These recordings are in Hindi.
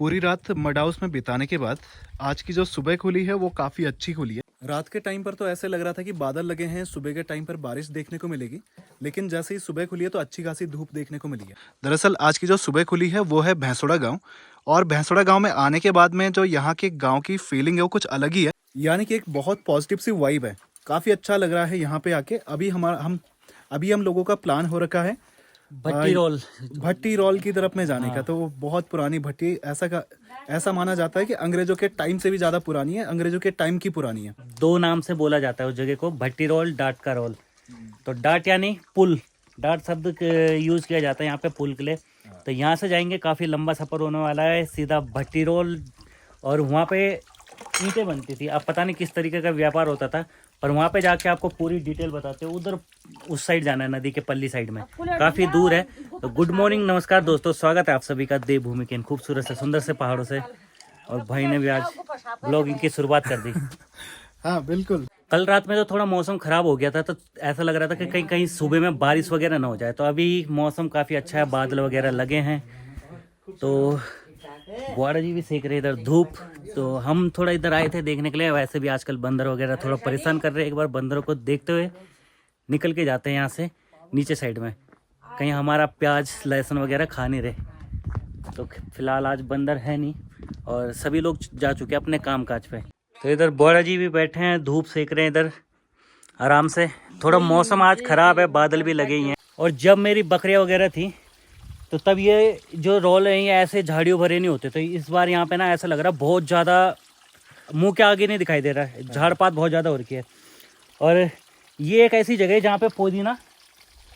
पूरी रात मड हाउस में बिताने के बाद आज की जो सुबह खुली है वो काफ़ी अच्छी खुली है। रात के टाइम पर तो ऐसे लग रहा था कि बादल लगे हैं, सुबह के टाइम पर बारिश देखने को मिलेगी, लेकिन जैसे ही सुबह खुली है तो अच्छी खासी धूप देखने को मिली है। दरअसल आज की जो सुबह खुली है वो है भैंसोड़ा गांव, और भैंसोड़ा गांव में आने के बाद में जो यहाँ के गांव की फीलिंग है वो कुछ अलग ही है, यानी कि एक बहुत पॉजिटिव सी वाइब है। काफ़ी अच्छा लग रहा है यहाँ पे आके। अभी हम लोगों का प्लान हो रखा है भट्टी रोल की तरफ में जाने का। तो वो बहुत पुरानी भट्टी, ऐसा माना जाता है कि अंग्रेजों के टाइम से भी ज्यादा पुरानी है, अंग्रेजों के टाइम की पुरानी है। दो नाम से बोला जाता है उस जगह को, भट्टी रोल, डाट का रोल। तो डाट यानी पुल, डाट शब्द यूज किया जाता है यहाँ पे पुल के लिए। तो यहाँ से जाएंगे, काफी लंबा सफर होने वाला है, सीधा भट्टी रोल। और वहाँ पे ईंटें बनती थी, अब पता नहीं किस तरीके का व्यापार होता था, पर वहाँ पे जाके आपको पूरी डिटेल बताते हैं। उधर उस साइड जाना है, नदी के पल्ली साइड में, काफ़ी दूर है। तो गुड मॉर्निंग, नमस्कार दोस्तों, स्वागत है आप सभी का देवभूमि के इन खूबसूरत से सुंदर से पहाड़ों से। और भाई ने भी आज ब्लॉगिंग की शुरुआत कर दी। हाँ बिल्कुल। कल रात में तो थोड़ा मौसम खराब हो गया था, तो ऐसा लग रहा था कि कहीं कहीं सुबह में बारिश वगैरह ना हो जाए। तो अभी मौसम काफ़ी अच्छा है, बादल वगैरह लगे हैं। तो बुआड़ा जी भी सेक रहे इधर धूप। तो हम थोड़ा इधर आए थे देखने के लिए। वैसे भी आजकल बंदर वगैरह थोड़ा परेशान कर रहे हैं, एक बार बंदरों को देखते हुए निकल के जाते हैं यहाँ से नीचे साइड में, कहीं हमारा प्याज लहसुन वगैरह खा नहीं रहे। तो फिलहाल आज बंदर है नहीं और सभी लोग जा चुके हैं अपने काम काज पे। तो इधर बुआड़ा जी भी बैठे हैं, धूप सेक रहे हैं इधर आराम से। थोड़ा मौसम आज ख़राब है, बादल भी लगे ही हैं। और जब मेरी बकरियाँ वगैरह थी तो तब ये जो रोल है ये ऐसे झाड़ियों भरे नहीं होते। तो इस बार यहाँ पे ना ऐसा लग रहा है बहुत ज़्यादा मुंह के आगे नहीं दिखाई दे रहा है, झाड़ पात बहुत ज़्यादा हो रखी है। और ये एक ऐसी जगह है जहाँ पे पुदीना,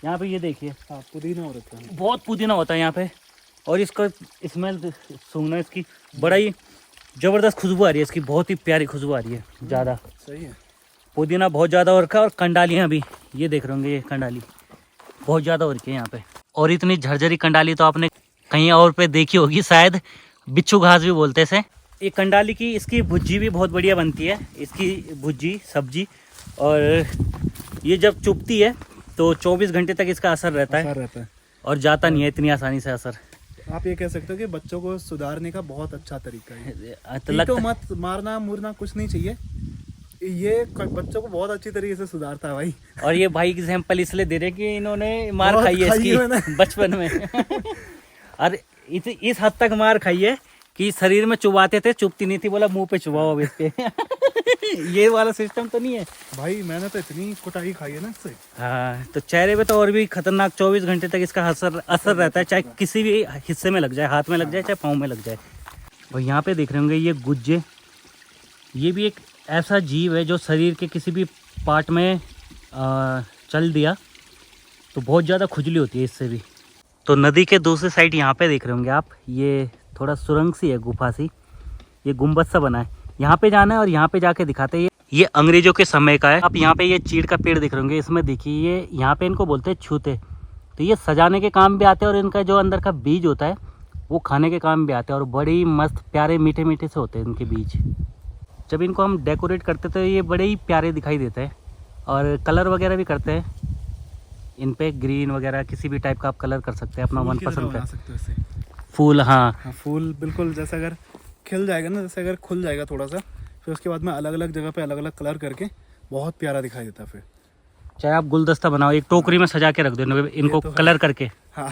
यहाँ पे ये देखिए पुदीना हो रखा है, बहुत पुदीना होता है यहाँ पे। और इसका स्मेल सूंघना, इसकी बड़ा ही ज़बरदस्त खुशबू आ रही है, इसकी बहुत ही प्यारी खुशबू आ रही है ज़्यादा। सही है, पुदीना बहुत ज़्यादा हो रखा है। और कंडालियाँ भी ये देख रहे होंगे, ये कंडाली बहुत ज़्यादा हो रखी है यहाँ पे। और इतनी झरझरी कंडाली तो आपने कहीं और पे देखी होगी शायद, बिच्छू घास भी बोलते हैं इसे। ये कंडाली की इसकी भुज्जी भी बहुत बढ़िया बनती है, इसकी भुज्जी सब्जी। और ये जब चुभती है तो 24 घंटे तक इसका असर रहता है और जाता नहीं है इतनी आसानी से असर। आप ये कह सकते हो कि बच्चों को सुधारने का बहुत अच्छा तरीका है। तो मत मारना मुरना कुछ नहीं चाहिए, ये बच्चों को बहुत अच्छी तरीके से सुधारता है भाई। और ये भाई एग्जाम्पल इसलिए दे रहे कि इन्होंने मार खाई है इसकी बचपन में। और इस हद तक मार खाई है कि शरीर में चुबाते थे, चुभती नहीं थी, बोला मुंह पे चुबाओ अब इसके। ये वाला सिस्टम तो नहीं है भाई, मैंने तो इतनी कुटाई खाई है ना इससे। हाँ, तो चेहरे पे तो और भी खतरनाक 24 घंटे तक इसका असर रहता है, चाहे किसी भी हिस्से में लग जाए, हाथ में लग जाए, चाहे पाँव में लग जाए। और यहाँ पे देख रहे होंगे ये गुज्जे, ये भी एक ऐसा जीव है जो शरीर के किसी भी पार्ट में चल दिया तो बहुत ज़्यादा खुजली होती है इससे भी। तो नदी के दूसरी साइड यहाँ पे देख रहे होंगे आप, ये थोड़ा सुरंग सी है, गुफा सी, ये गुम्बद सा बना है। यहाँ पे जाना है और यहाँ पे जाके दिखाते हैं। ये अंग्रेजों के समय का है। आप यहाँ पे ये चीड़ का पेड़ दिख रहे होंगे, इसमें देखिए ये यहाँ पे इनको बोलते हैं छूते। तो ये सजाने के काम भी आते हैं और इनका जो अंदर का बीज होता है वो खाने के काम भी आते हैं। और बड़े ही मस्त प्यारे मीठे मीठे से होते हैं इनके बीज। जब इनको हम डेकोरेट करते तो ये बड़े ही प्यारे दिखाई देते हैं। और कलर वगैरह भी करते हैं इन पे, ग्रीन वगैरह किसी भी टाइप का आप कलर कर सकते हैं अपना मनपसंद का फूल। हाँ, फूल बिल्कुल जैसे अगर खिल जाएगा ना, जैसे अगर खुल जाएगा थोड़ा सा, फिर उसके बाद में अलग अलग जगह पे अलग अलग कलर करके बहुत प्यारा दिखाई देता है। फिर चाहे आप गुलदस्ता बनाओ, एक टोकरी में सजा के रख दो इनको तो कलर करके। हाँ।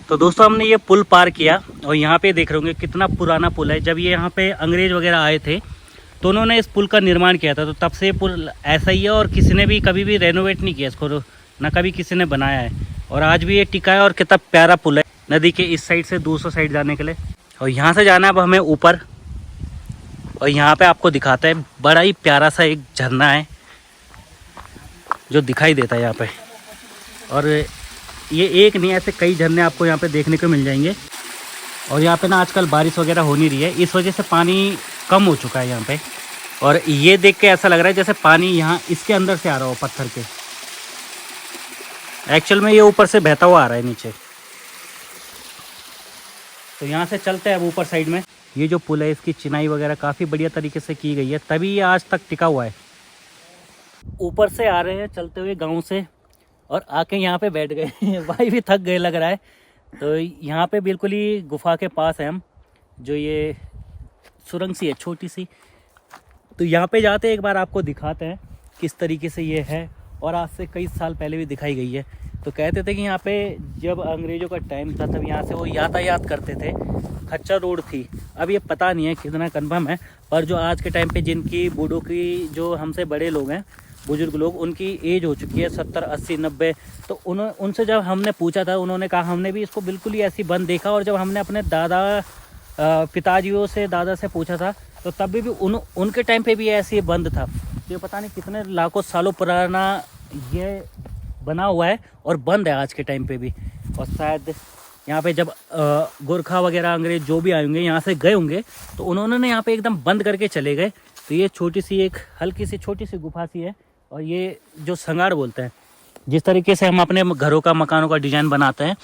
तो दोस्तों हमने ये पुल पार किया और यहाँ पे देख रहे होंगे कितना पुराना पुल है। जब ये यहाँ पे अंग्रेज वगैरह आए थे तो उन्होंने इस पुल का निर्माण किया था। तो तब से पुल ऐसा ही है और किसी ने भी कभी भी रेनोवेट नहीं किया इसको, ना कभी किसी ने बनाया है। और आज भी ये टिका है और कितना प्यारा पुल है नदी के इस साइड से दूसरी साइड जाने के लिए। और यहाँ से जाना है अब हमें ऊपर, और यहाँ पे आपको दिखाता है बड़ा ही प्यारा सा एक झरना है जो दिखाई देता है यहाँ पे। और ये एक नहीं, ऐसे कई झरने आपको यहाँ पे देखने को मिल जाएंगे। और यहाँ पे ना आजकल बारिश वगैरह हो नहीं रही है, इस वजह से पानी कम हो चुका है यहाँ पे। और ये देख के ऐसा लग रहा है जैसे पानी यहाँ इसके अंदर से आ रहा हो, पत्थर के। एक्चुअल में ये ऊपर से बहता हुआ आ रहा है नीचे। तो यहाँ से चलते हैं अब ऊपर साइड में। ये जो पुल है इसकी चिनाई वगैरह काफ़ी बढ़िया तरीके से की गई है, तभी ये आज तक टिका हुआ है। ऊपर से आ रहे हैं चलते हुए गाँव से और आके यहाँ पे बैठ गए। भाई भी थक गए लग रहा है। तो यहाँ पे बिल्कुल ही गुफा के पास है हम। जो ये सुरंग सी है छोटी सी। तो यहाँ पे जाते एक बार आपको दिखाते हैं किस तरीके से ये है, और आज से कई साल पहले भी दिखाई गई है। तो कहते थे कि यहाँ पे जब अंग्रेज़ों का टाइम था तब यहाँ से वो यातायात करते थे, खच्चर रोड थी। अब ये पता नहीं है कितना कन्फर्म है, पर जो आज के टाइम पे जिनकी बूढ़ों की, जो हमसे बड़े लोग हैं, बुजुर्ग लोग, उनकी एज हो चुकी है 70, 80, 90, तो उनसे जब हमने पूछा था, उन्होंने कहा हमने भी इसको बिल्कुल ही ऐसी बंद देखा। और जब हमने अपने पिताजियों से, दादा से पूछा था, तो तब भी उनके टाइम पे भी ऐसे ही बंद था। तो ये पता नहीं कितने लाखों सालों पुराना ये बना हुआ है और बंद है आज के टाइम पे भी। और शायद यहाँ पे जब गोरखा वगैरह अंग्रेज जो भी आए होंगे यहाँ से गए होंगे, तो उन्होंने यहाँ पे एकदम बंद करके चले गए। तो ये छोटी सी एक हल्की सी छोटी सी गुफा सी है, और ये जो संगाड़ बोलते हैं, जिस तरीके से हम अपने घरों का, मकानों का डिज़ाइन बनाते हैं,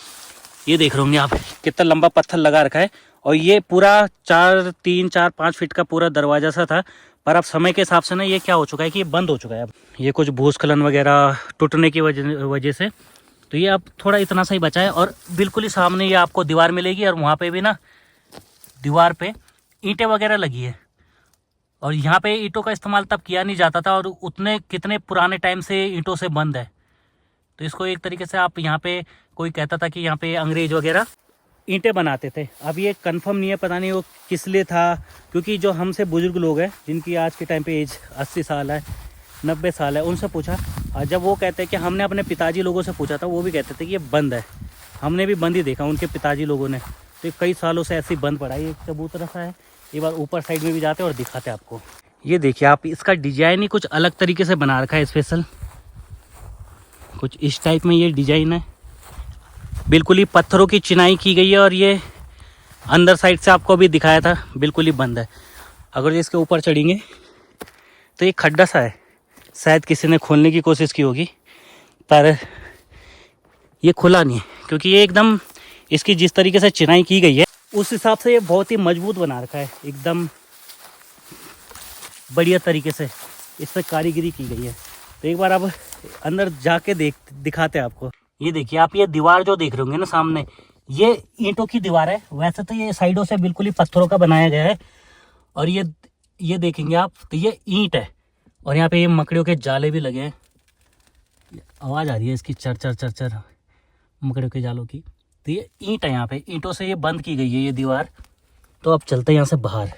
ये देख रहे होंगे आप कितना लंबा पत्थर लगा रखा है। और ये पूरा 3, 4, 5 फीट का पूरा दरवाज़ा सा था, पर अब समय के हिसाब से ना ये क्या हो चुका है कि ये बंद हो चुका है। अब ये कुछ भूस्खलन वगैरह टूटने की वजह से तो ये अब थोड़ा इतना सा ही बचा है। और बिल्कुल ही सामने ये आपको दीवार मिलेगी, और वहाँ पे भी ना दीवार पे ईंटें वगैरह लगी है। और यहाँ पे ईंटों का इस्तेमाल तब किया नहीं जाता था, और उतने कितने पुराने टाइम से ईंटों से बंद है। तो इसको एक तरीके से आप, यहाँ पे कोई कहता था कि यहाँ पे अंग्रेज वगैरह ईंटें बनाते थे। अब ये कंफर्म नहीं है, पता नहीं वो किस लिए था, क्योंकि जो हमसे बुजुर्ग लोग हैं, जिनकी आज के टाइम पे एज 80 साल है, 90 साल है, उनसे पूछा, और जब वो कहते हैं कि हमने अपने पिताजी लोगों से पूछा था, वो भी कहते थे कि ये बंद है। हमने भी बंद ही देखा, उनके पिताजी लोगों ने। तो कई सालों से ऐसे ही बंद पड़ा है। ये चबूतरा सा है, एक बार ऊपर साइड में भी जाते हैं और दिखाते हैं आपको। ये देखिए आप, इसका डिजाइन ही कुछ अलग तरीके से बना रखा है, स्पेशल कुछ इस टाइप में ये डिजाइन है। बिल्कुल ही पत्थरों की चिनाई की गई है, और ये अंदर साइड से आपको अभी दिखाया था बिल्कुल ही बंद है। अगर इसके ऊपर चढ़ेंगे तो ये खड्डा सा है, शायद किसी ने खोलने की कोशिश की होगी, पर ये खुला नहीं है, क्योंकि ये एकदम, इसकी जिस तरीके से चिनाई की गई है उस हिसाब से ये बहुत ही मजबूत बना रखा है, एकदम बढ़िया तरीके से इस पर कारीगरी की गई है। तो एक बार अब अंदर जाके दिखाते हैं आपको। ये देखिए आप, ये दीवार जो देख रहे होंगे ना सामने, ये ईंटों की दीवार है। वैसे तो ये साइडों से बिल्कुल ही पत्थरों का बनाया गया है, और ये देखेंगे आप तो ये ईंट है, और यहाँ पे ये मकड़ियों के जाले भी लगे हैं। आवाज़ आ रही है इसकी, चर चर चर चर, मकड़ियों के जालों की। तो ये ईंट है, यहाँ पे ईंटों से ये बंद की गई है ये दीवार। तो अब चलते हैं यहाँ से बाहर।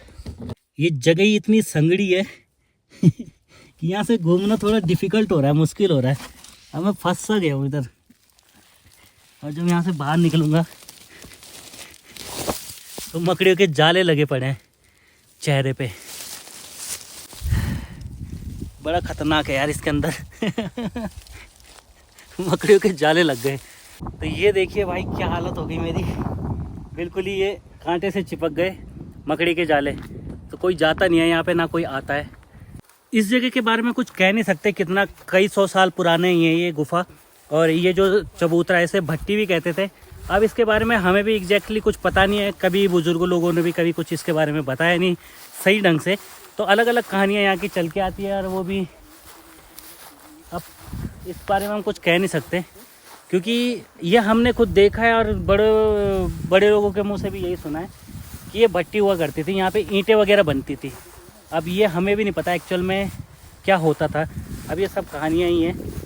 ये जगह ही इतनी संगड़ी है कि यहाँ से घूमना थोड़ा डिफिकल्ट हो रहा है, मुश्किल हो रहा है। अब मैं फंस सा गया हूँ इधर, और जब यहाँ से बाहर निकलूँगा तो मकड़ियों के जाले लगे पड़े हैं चेहरे पे। बड़ा खतरनाक है यार इसके अंदर मकड़ियों के जाले लग गए। तो ये देखिए भाई क्या हालत हो गई मेरी, बिल्कुल ही ये कांटे से चिपक गए मकड़ी के जाले। तो कोई जाता नहीं है यहाँ पे, ना कोई आता है। इस जगह के बारे में कुछ कह नहीं सकते, कितना कई 100 साल पुराने ही है ये गुफा। और ये जो चबूतरा, इसे भट्टी भी कहते थे। अब इसके बारे में हमें भी एग्जैक्टली कुछ पता नहीं है, कभी बुजुर्ग लोगों ने भी कभी कुछ इसके बारे में बताया नहीं सही ढंग से। तो अलग अलग कहानियाँ यहाँ की चल के आती है, और वो भी अब इस बारे में हम कुछ कह नहीं सकते, क्योंकि ये हमने खुद देखा है, और बड़े लोगों के मुंह से भी यही सुना है कि ये भट्टी हुआ करती थी, यहाँ पे ईंटें वगैरह बनती थी। अब ये हमें भी नहीं पता एक्चुअल में क्या होता था। अब ये सब कहानियाँ ही हैं।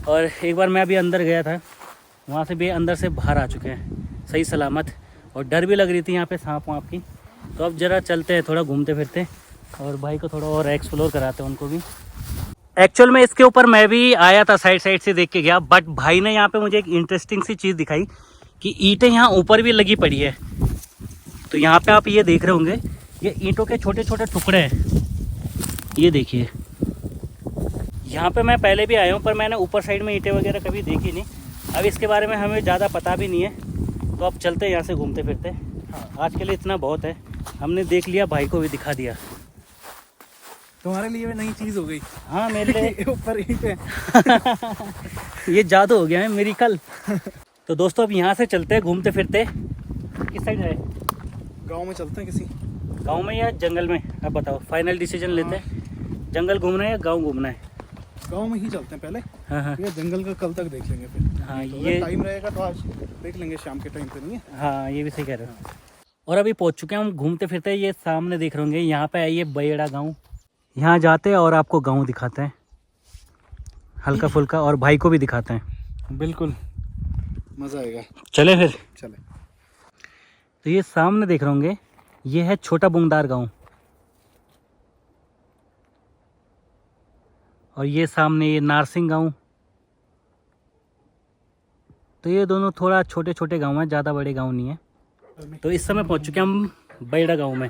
और एक बार मैं अभी अंदर गया था, वहाँ से भी अंदर से बाहर आ चुके हैं सही सलामत, और डर भी लग रही थी यहाँ पे सांप वाँप की। तो अब ज़रा चलते हैं, थोड़ा घूमते फिरते, और भाई को थोड़ा और एक्सप्लोर कराते हैं उनको भी। एक्चुअल में इसके ऊपर मैं भी आया था, साइड से देख के गया, बट भाई ने यहाँ पे मुझे एक इंटरेस्टिंग सी चीज़ दिखाई कि ईंटें यहाँ ऊपर भी लगी पड़ी है। तो यहाँ पे आप ये देख रहे होंगे, ये ईंटों के छोटे छोटे टुकड़े हैं, ये देखिए। यहाँ पे मैं पहले भी आया हूँ, पर मैंने ऊपर साइड में ईंटें वगैरह कभी देखी नहीं। अब इसके बारे में हमें ज़्यादा पता भी नहीं है, तो अब चलते हैं यहाँ से घूमते फिरते। आज के लिए इतना बहुत है, हमने देख लिया, भाई को भी दिखा दिया। तुम्हारे लिए भी नई चीज़ हो गई। हाँ मेरे लिए ऊपर ईंटें ये जादू हो गया है मेरी कल। तो दोस्तों अब यहाँ से चलते हैं घूमते फिरते। किस साइड है? गांव में चलते हैं, किसी गांव में या जंगल में? अब बताओ, फाइनल डिसीजन लेते हैं, जंगल घूमना है या गांव घूमना है? गांव में ही चलते हैं पहले। हाँ। ये जंगल का कल तक देख लेंगे फिर। हाँ तो ये टाइम रहेगा तो आज देख लेंगे, शाम के टाइम पे नहीं है। हाँ ये भी सही कह रहे हो। और अभी पहुंच चुके हैं हम घूमते फिरते। ये सामने देख रहे होंगे, यहाँ पे है ये बयड़ा गांव। यहाँ जाते हैं और आपको गांव दिखाते हैं हल्का फुल्का, और भाई को भी दिखाते हैं। बिल्कुल मज़ा आएगा। चले फिर। चले। तो ये सामने देख रहे होंगे, ये है छोटा बुंगदार गांव, और ये सामने ये नारसिंह गांव। तो ये दोनों थोड़ा छोटे छोटे गांव हैं, ज़्यादा बड़े गांव नहीं है। तो इस समय पहुंच चुके हैं हम बयड़ा गांव में।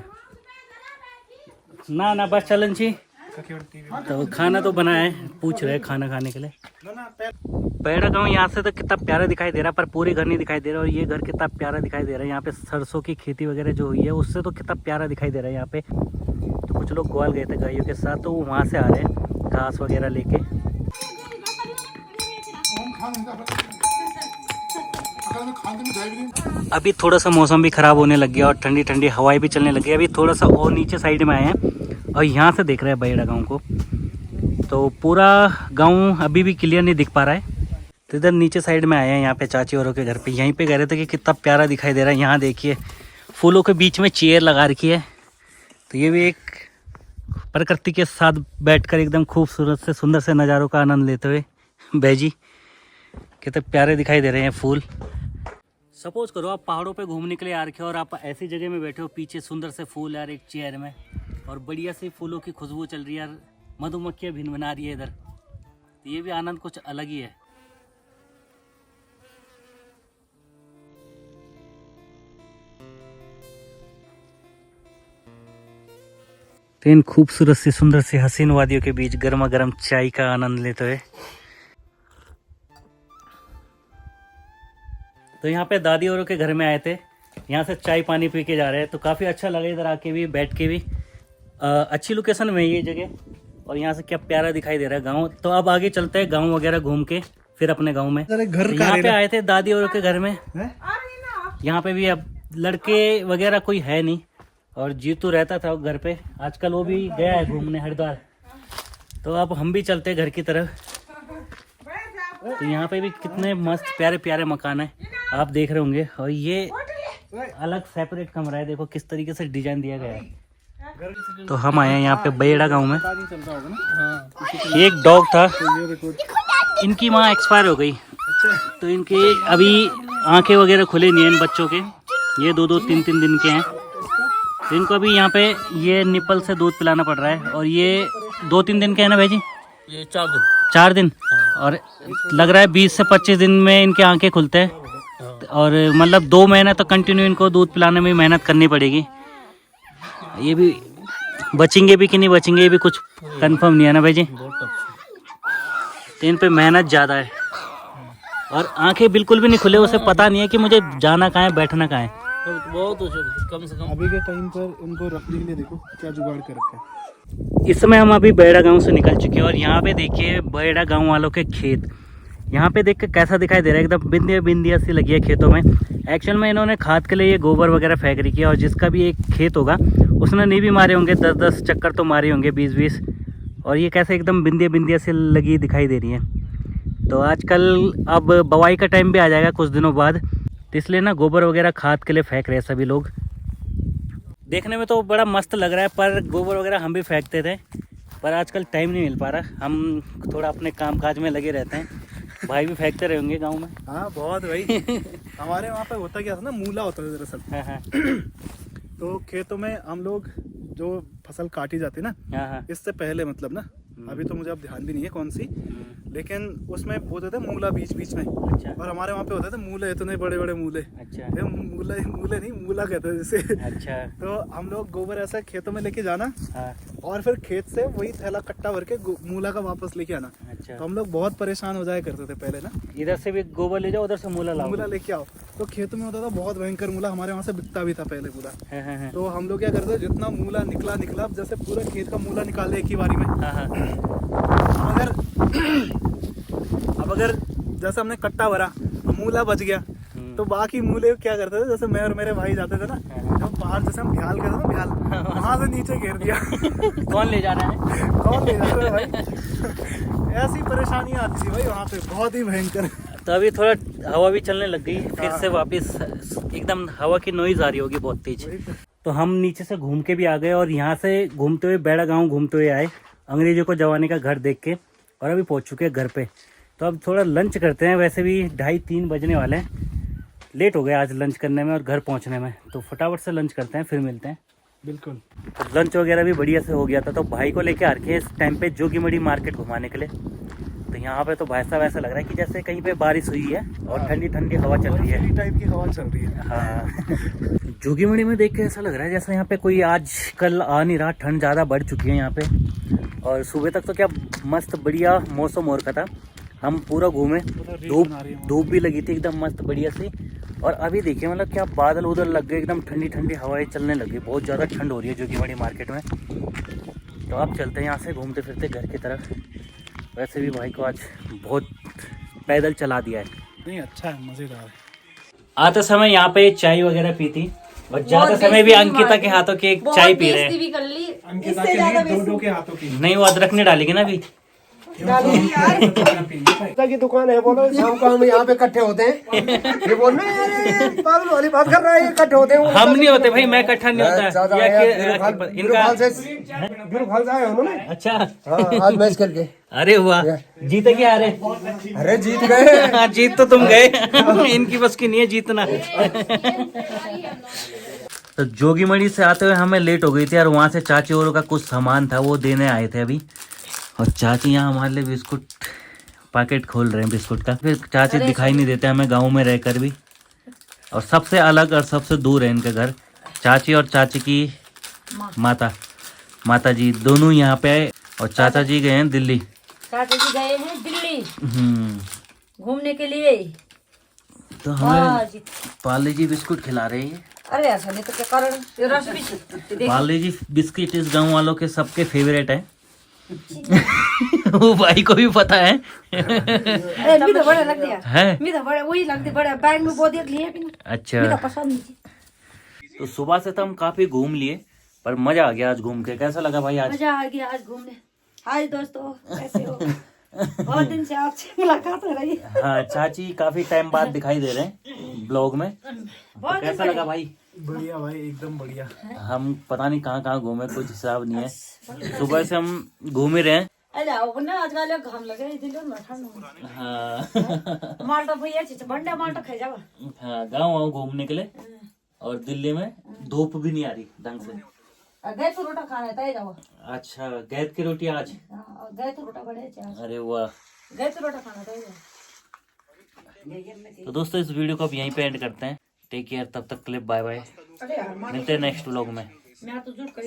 ना बस चलन छी। तो खाना तो बना है, पूछ रहे खाना खाने के लिए। बयड़ा गांव यहाँ से तो कितना प्यारा दिखाई दे रहा है, पर पूरी घर नहीं दिखाई दे रहा। और ये घर कितना प्यारा दिखाई दे रहा है। यहाँ पे सरसों की खेती वगैरह जो हुई है उससे तो कितना प्यारा दिखाई दे रहा है यहाँ पे। तो कुछ लोग ग्वाल गए थे गायों के साथ, तो वो वहाँ से आ रहे हैं घास वगैरह लेके। अभी थोड़ा सा मौसम भी ख़राब होने लग गया और ठंडी ठंडी हवाएं भी चलने लगी। अभी थोड़ा सा और नीचे साइड में आए हैं और यहाँ से देख रहे हैं बयड़ा गांव को। तो पूरा गांव अभी भी क्लियर नहीं दिख पा रहा है। तो इधर नीचे साइड में आए हैं, यहाँ पे चाची औरों के घर पे। यहीं पे कह रहे थे कि कितना प्यारा दिखाई दे रहा है। यहाँ देखिए फूलों के बीच में चेयर लगा रखी है। तो ये भी एक प्रकृति के साथ बैठकर एकदम खूबसूरत से सुंदर से नज़ारों का आनंद लेते हुए बैजी कितने प्यारे दिखाई दे रहे हैं फूल। सपोज करो आप पहाड़ों पे घूमने के लिए आ रखे हो और आप ऐसी जगह में बैठे हो, पीछे सुंदर से फूल यार एक चेयर में, और बढ़िया सी फूलों की खुशबू चल रही है यार, मधुमक्खियाँ भिनभिना रही है इधर। तो ये भी आनंद कुछ अलग ही है। तो इन खूबसूरत सी सुंदर सी हसीन वादियों के बीच गर्मा गर्म चाय का आनंद लेते हुए। तो यहाँ पे दादी औरों के घर में आए थे, यहाँ से चाय पानी पी के जा रहे हैं। तो काफ़ी अच्छा लगा इधर आके भी, बैठ के भी। अच्छी लोकेशन में है ये जगह, और यहाँ से क्या प्यारा दिखाई दे रहा है गांव। तो अब आगे चलते हैं गांव वगैरह घूम के फिर अपने गांव में। घर तो यहाँ पे आए थे दादी औरों के घर में। यहाँ पे भी अब लड़के वगैरह कोई है नहीं, और जीतू रहता था घर पे, आजकल वो भी गया है घूमने हरिद्वार। तो अब हम भी चलते हैं घर की तरफ। तो यहाँ पे भी कितने मस्त प्यारे प्यारे मकान है, आप देख रहे होंगे। और ये अलग सेपरेट कमरा है, देखो किस तरीके से डिजाइन दिया गया है। तो हम आए हैं यहाँ पे बयड़ा गांव में। ये एक डॉग था, इनकी माँ एक्सपायर हो गई, तो इनके अभी आंखें वगैरह खुले नहीं है इन बच्चों के। ये 2-2, 3-3 दिन के हैं। तो इनको अभी यहाँ पे ये निपल से दूध पिलाना पड़ रहा है। और ये 2-3 दिन के है ना भाई जी? ये 4 दिन। 4 दिन। और लग रहा है 20 से 25 दिन में इनके आंखें खुलते हैं। और मतलब 2 महीने तो कंटिन्यू इनको दूध पिलाने में मेहनत करनी पड़ेगी। ये भी बचेंगे भी कि नहीं बचेंगे, ये भी कुछ कंफर्म नहीं है ना भाई जी? तो इन पे मेहनत ज़्यादा है, और आंखें बिल्कुल भी नहीं खुले। उसे पता नहीं है कि मुझे जाना कहाँ है, बैठना कहाँ है। बहुत कम से कम अभी के टाइम पर उनको रखने के लिए देखो क्या जुगाड़ कर रखा है। इस समय हम अभी बयड़ा गांव से निकल चुके हैं, और यहाँ पे देखिए बयड़ा गांव वालों के खेत। यहाँ पे देख के कैसा दिखाई दे रहा है, एकदम बिंदिया बिंदिया सी लगी है खेतों में। एक्चुअल में इन्होंने खाद के लिए ये गोबर वगैरह फेंक रखी है, और जिसका भी एक खेत होगा उसने नहीं भी मारे होंगे, 10-10 चक्कर तो मारे होंगे, 20-20। और ये कैसे एकदम बिंदिया बिंदिया से लगी दिखाई दे रही है। तो आजकल अब बवाई का टाइम भी आ जाएगा कुछ दिनों बाद, तो इसलिए ना गोबर वगैरह खाद के लिए फेंक रहे हैं सभी लोग। देखने में तो बड़ा मस्त लग रहा है, पर गोबर वगैरह हम भी फेंकते थे, पर आजकल टाइम नहीं मिल पा रहा। हम थोड़ा अपने काम काज में लगे रहते हैं। भाई भी फेंकते रहे होंगे गाँव में। हाँ बहुत भाई। हमारे वहाँ पे होता क्या था ना, मूला होता था दरअसल। हाँ। तो खेतों में हम लोग जो फसल काटी जाती ना, हाँ। इससे पहले मतलब ना, अभी तो मुझे अब ध्यान भी नहीं है कौन सी, लेकिन उसमें होते थे मूला बीच बीच में। अच्छा। और हमारे वहाँ पे होते थे मूले, इतने बड़े बड़े मूले। अच्छा। ये मूले नहीं, मूला कहते हैं जिसे। अच्छा। तो हम लोग गोबर ऐसा खेतों में लेके जाना, हाँ। और फिर खेत से वही थैला कट्टा भर के मूला का वापस लेके आना। अच्छा। तो हम लोग बहुत परेशान हो जाया करते थे पहले ना। इधर से भी गोबर ले जाओ, उधर से मूला लाओ। मूला लेके आओ, तो खेत में होता था बहुत भयंकर मूला। हमारे वहाँ से बिकता भी था पहले मूला। हाँ। तो हम लोग क्या करते थे, जितना मूला निकला जैसे पूरे खेत का मूला निकाल ले एक ही बारी में। हाँ। अब अगर जैसे हमने कट्टा भरा, मूला बच गया, तो बाकी मूले क्या करते थे, जैसे मैं और मेरे भाई जाते थे ना, जब बाहर जैसे हम भ्याल कहते थे ना, भ्याल, वहाँ से नीचे घेर दिया। कौन ले जा रहा है? कौन ले जा रहा है भाई? ऐसी परेशानी आती थी भाई वहाँ पे, बहुत ही भयंकर। तो अभी थोड़ा हवा भी चलने लग गई फिर से वापस, एकदम हवा की नॉइज आ रही होगी बहुत तेज। तो हम नीचे से घूम के भी आ गए और यहाँ से घूमते हुए बेड़ा गाँव घूमते हुए आए, अंग्रेजों को जवानी का घर देख के, और अभी पहुँच चुके हैं घर पे। तो अब थोड़ा लंच करते हैं, वैसे भी 2:30-3 बजने वाले हैं, लेट हो गया आज लंच करने में और घर पहुँचने में, तो फटाफट से लंच करते हैं फिर मिलते हैं। बिल्कुल। तो लंच वगैरह भी बढ़िया से हो गया था, तो भाई को लेके आ रखे इस टाइम पे जोगीमढ़ी मार्केट घुमाने के लिए। तो यहाँ पे तो भाई साहब ऐसा लग रहा है कि जैसे कहीं पे बारिश हुई है और ठंडी ठंडी हवा चल रही है, टाइप की हवा चल रही है। हाँ। जोगीमढ़ी में देख के ऐसा लग रहा है जैसे यहाँ पे कोई आज कल आ नहीं रहा, ठंड ज़्यादा बढ़ चुकी है यहाँ पे। और सुबह तक तो क्या मस्त बढ़िया मौसम हो रखा था, हम पूरा घूमे, धूप भी लगी थी एकदम मस्त बढ़िया सी। और अभी देखिए मतलब क्या बादल उधर लग गए, एकदम ठंडी ठंडी हवाएं चलने लगी, बहुत ज़्यादा ठंड हो रही है जोगीमढ़ी मार्केट में। तो अब चलते हैं यहाँ से घूमते फिरते घर की तरफ। वैसे भी भाई को आज बहुत पैदल चला दिया है। नहीं अच्छा है, मजेदार है। आते समय यहाँ पे चाय वगैरह पी थी और जाते समय भी अंकिता के हाथों की एक चाय पी रहे हैं। भी कर ली, अंकिता के लिए दो के हाथों की। नहीं वो अदरक नहीं डालेगी ना अभी। की दुकान है, बोलो शाम को हम यहाँ पे इकट्ठे होते हैं। ये बोल रहे हैं पागल वाली बात कर रहा है, इकट्ठे होते हैं। हम नहीं होते भाई, मैं इकट्ठा नहीं होता इनका। फल आए उन्होंने। अच्छा हाँ, आज मैच करके। अरे वाह, जीते क्या? अरे जीत गए। जीत तो तुम गए, इनकी बस की नहीं है जीतना। तो जोगीमढ़ी से आते हुए हमें लेट हो गई थी और वहाँ से चाची और का कुछ सामान था वो देने आए थे अभी। और चाची यहाँ हमारे लिए बिस्कुट पैकेट खोल रहे हैं बिस्कुट का। फिर चाची दिखाई नहीं देते हमें गांव में रहकर भी, और सबसे अलग और सबसे दूर है इनके घर। चाची और चाची की माता जी दोनों यहाँ पे आए और चाचा जी गए हैं दिल्ली। चाचा जी गए हैं दिल्ली घूमने के लिए। तो हमें पार्ले जी बिस्कुट खिला रहे हैं। अरे ऐसा नहीं तो क्या कारण, रस भी पार्ले जी बिस्किट इस गांव वालों के सबके फेवरेट है। वो भाई को भी पता है। अरे मी तो बड़ा लग दिया है, मी तो बड़ा वही लग दिया, बड़ा बैग में बहुत देख लिए भी ना। अच्छा मी तो पसंद नहीं थी। तो सुबह से तो हम काफी घूम लिए, पर मजा आ गया आज घूम के। कैसा लगा भाई आज? मजा आ गया आज घूमने। हाय दोस्तों, कैसे हो? बहुत दिन से आपसे मुलाकात हो रही है। हाँ, चाची काफी टाइम बाद दिखाई दे रहे हैं ब्लॉग में। तो कैसा लगा भाई? बढ़िया भाई, एकदम बढ़िया। हम पता नहीं कहाँ घूमे, कुछ हिसाब नहीं है। सुबह से हम घूम ही रहे हैं। अरे आओ ना, आजकल घाम लगे दिल्ली में ठंड। हाँ माल्टा भैया चीज बंडा माल्टा खा जावा। हाँ, गाँव आओ घूमने के लिए। और दिल्ली में धूप भी नहीं आ रही ढंग से। गए तो रोटा खाना है, तय जाओ। अच्छा, गैद की रोटी आज? गए तो रोटा बड़े चाय। अरे वाह, गए तो रोटा खाना, तय जाओ। तो दोस्तों इस वीडियो को अब यहीं पे एंड करते हैं। टेक केयर, तब तक के लिए बाय बाय। अरे यार मिलते हैं नेक्स्ट व्लॉग में। मैं तो जुट कर